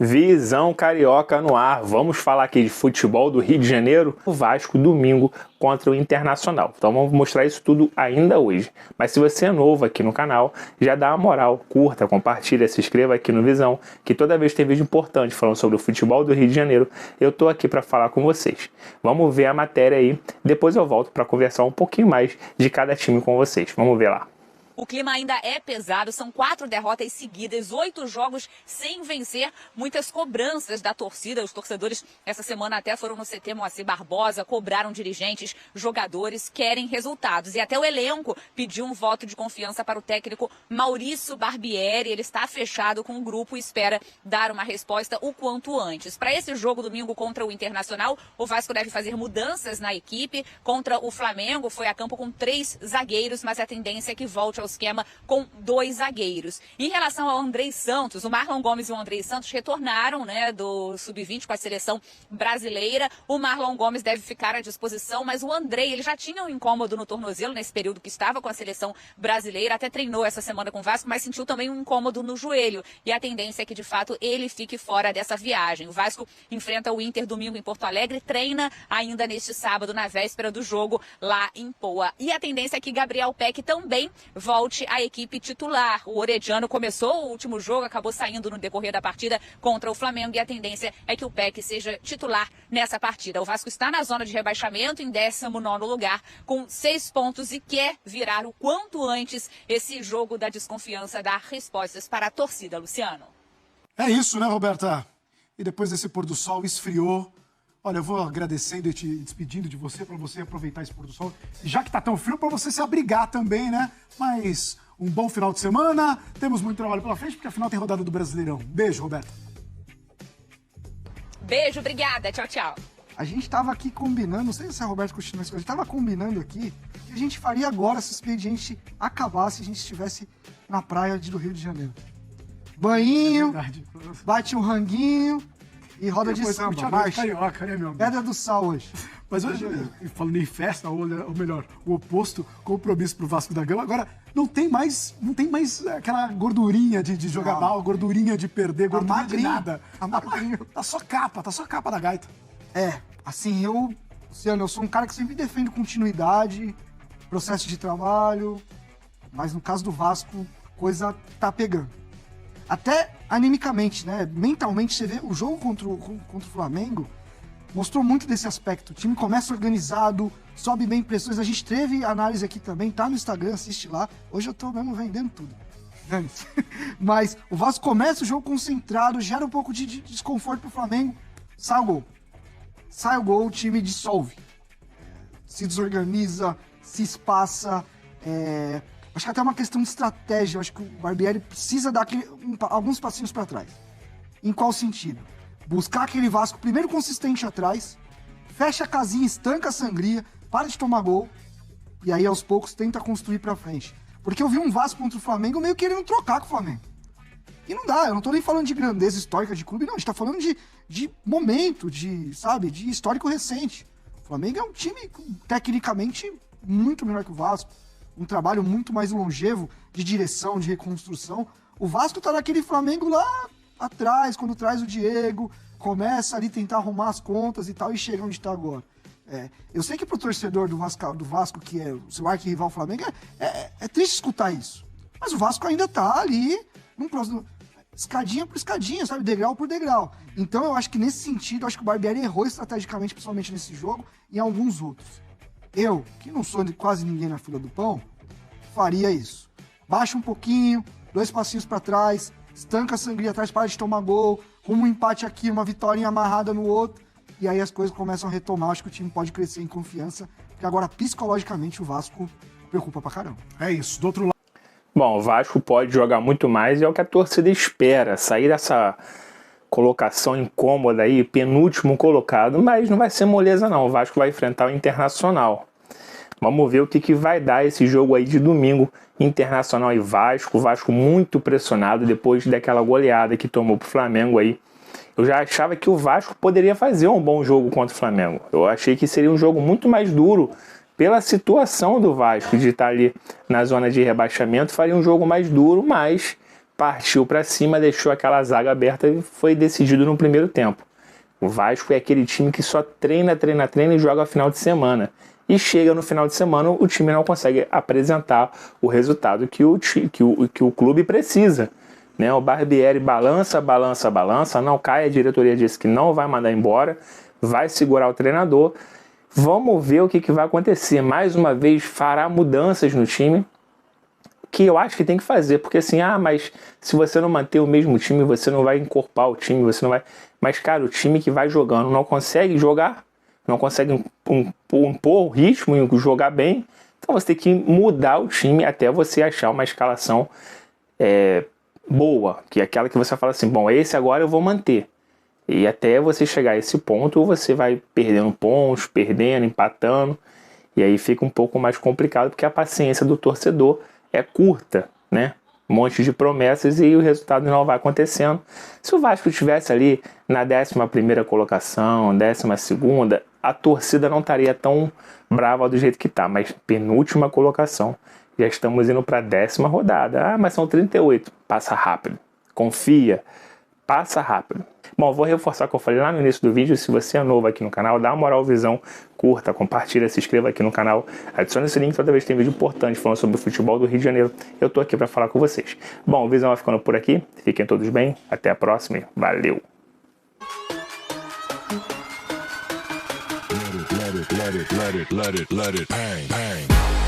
Visão Carioca no ar. Vamos falar aqui de futebol do Rio de Janeiro. O Vasco domingo contra o Internacional. Então vamos mostrar isso tudo ainda hoje. Mas se você é novo aqui no canal, já dá uma moral, curta, compartilha, se inscreva aqui no Visão, que toda vez que tem vídeo importante falando sobre o futebol do Rio de Janeiro, eu tô aqui para falar com vocês. Vamos ver a matéria aí, depois eu volto para conversar um pouquinho mais de cada time com vocês. Vamos ver lá. O clima ainda é pesado, são 4 derrotas seguidas, 8 jogos sem vencer, muitas cobranças da torcida. Os torcedores essa semana até foram no CT Moacir Barbosa, cobraram dirigentes, jogadores, querem resultados. E até o elenco pediu um voto de confiança para o técnico Maurício Barbieri. Ele está fechado com o grupo e espera dar uma resposta o quanto antes. Para esse jogo domingo contra o Internacional, o Vasco deve fazer mudanças na equipe. Contra o Flamengo, foi a campo com 3 zagueiros, mas a tendência é que volte ao esquema com 2 zagueiros. Em relação ao Andrei Santos, o Marlon Gomes e o Andrei Santos retornaram, do Sub-20 com a seleção brasileira. O Marlon Gomes deve ficar à disposição, mas o Andrei, ele já tinha um incômodo no tornozelo nesse período que estava com a seleção brasileira, até treinou essa semana com o Vasco, mas sentiu também um incômodo no joelho. E a tendência é que, de fato, ele fique fora dessa viagem. O Vasco enfrenta o Inter domingo em Porto Alegre, treina ainda neste sábado, na véspera do jogo, lá em Poa. E a tendência é que Gabriel Peck também volte à equipe titular. O Orediano começou o último jogo, acabou saindo no decorrer da partida contra o Flamengo e a tendência é que o Peck seja titular nessa partida. O Vasco está na zona de rebaixamento, em 19º lugar, com 6 pontos e quer virar o quanto antes esse jogo da desconfiança, dar respostas para a torcida, Luciano. É isso, né, Roberta? E depois desse pôr do sol esfriou. Olha, eu vou agradecendo e te despedindo de você, para você aproveitar esse pôr do sol. Já que tá tão frio, para você se abrigar também, né? Mas um bom final de semana, temos muito trabalho pela frente, porque afinal tem rodada do Brasileirão. Beijo, Roberta. Beijo, obrigada, tchau, tchau. A gente tava aqui combinando, não sei se a Roberta continua isso, a gente tava combinando aqui que a gente faria agora se o expediente acabasse e a gente estivesse na praia do Rio de Janeiro. Banhinho, bate um ranguinho e roda de samba, marcha. Carioca, né, meu amigo? Pedra do Sal hoje. Mas hoje, falando em festa, ou melhor, o oposto, compromisso pro Vasco da Gama, agora não tem mais aquela gordurinha de jogar mal, gordurinha de perder, gordurinha de nada. Tá só capa da gaita. Assim, Luciano, eu sou um cara que sempre defende continuidade, processo de trabalho, mas no caso do Vasco, coisa tá pegando. Até animicamente, né? Mentalmente, você vê o jogo contra o Flamengo, mostrou muito desse aspecto. O time começa organizado, sobe bem pressões. A gente teve análise aqui também, tá no Instagram, assiste lá. Hoje eu tô mesmo vendendo tudo. Mas o Vasco começa o jogo concentrado, gera um pouco de desconforto pro Flamengo. Sai o gol. Sai o gol, o time dissolve. Se desorganiza, se espaça. Acho que até é uma questão de estratégia. Acho que o Barbieri precisa dar alguns passinhos para trás. Em qual sentido? Buscar aquele Vasco primeiro consistente atrás, fecha a casinha, estanca a sangria, para de tomar gol, e aí aos poucos tenta construir para frente. Porque eu vi um Vasco contra o Flamengo meio querendo trocar com o Flamengo. E não dá, eu não tô nem falando de grandeza histórica de clube, não. A gente tá falando de momento, de histórico recente. O Flamengo é um time tecnicamente muito melhor que o Vasco. Um trabalho muito mais longevo de direção, de reconstrução. O Vasco tá naquele Flamengo lá atrás, quando traz o Diego, começa ali tentar arrumar as contas e tal, e chega onde tá agora. Eu sei que pro torcedor do Vasco, que é o seu arquirrival Flamengo, é triste escutar isso. Mas o Vasco ainda tá ali, num próximo, escadinha por escadinha, sabe? Degrau por degrau. Então eu acho que nesse sentido, acho que o Barbieri errou estrategicamente, principalmente nesse jogo, e em alguns outros. Eu, que não sou de quase ninguém na fila do pão, faria isso. Baixa um pouquinho, 2 passinhos para trás, estanca a sangria atrás, para de tomar gol, rumo um empate aqui, uma vitória amarrada no outro, e aí as coisas começam a retomar. Acho que o time pode crescer em confiança, porque agora psicologicamente o Vasco preocupa pra caramba. É isso, do outro lado. Bom, o Vasco pode jogar muito mais e é o que a torcida espera, sair dessa colocação incômoda aí, penúltimo colocado, mas não vai ser moleza não, o Vasco vai enfrentar o Internacional. Vamos ver o que vai dar esse jogo aí de domingo, Internacional e Vasco. O Vasco muito pressionado depois daquela goleada que tomou pro Flamengo aí. Eu já achava que o Vasco poderia fazer um bom jogo contra o Flamengo. Eu achei que seria um jogo muito mais duro pela situação do Vasco de estar ali na zona de rebaixamento. Faria um jogo mais duro, mas partiu para cima, deixou aquela zaga aberta e foi decidido no primeiro tempo. O Vasco é aquele time que só treina e joga final de semana. E chega no final de semana, o time não consegue apresentar o resultado que o clube precisa. Né? O Barbieri balança, não cai, a diretoria disse que não vai mandar embora, vai segurar o treinador. Vamos ver o que vai acontecer. Mais uma vez, fará mudanças no time, que eu acho que tem que fazer, porque assim, mas se você não manter o mesmo time, você não vai encorpar o time, você não vai... Mas, cara, o time que vai jogando não consegue jogar, não consegue impor o ritmo e jogar bem, então você tem que mudar o time até você achar uma escalação boa, que é aquela que você fala assim, bom, esse agora eu vou manter. E até você chegar a esse ponto, você vai perdendo pontos, empatando, e aí fica um pouco mais complicado, porque a paciência do torcedor é curta, né? Um monte de promessas e o resultado não vai acontecendo. Se o Vasco estivesse ali na 11ª colocação, 12ª, a torcida não estaria tão brava do jeito que está, mas penúltima colocação. Já estamos indo para a 10ª rodada. Mas são 38. Passa rápido. Confia. Passa rápido. Bom, vou reforçar o que eu falei lá no início do vídeo. Se você é novo aqui no canal, dá uma moral, visão, curta, compartilha, se inscreva aqui no canal. Adicione esse link toda vez que tem vídeo importante falando sobre o futebol do Rio de Janeiro. Eu tô aqui para falar com vocês. Bom, o Visão vai ficando por aqui. Fiquem todos bem. Até a próxima e valeu! Let it bang, bang.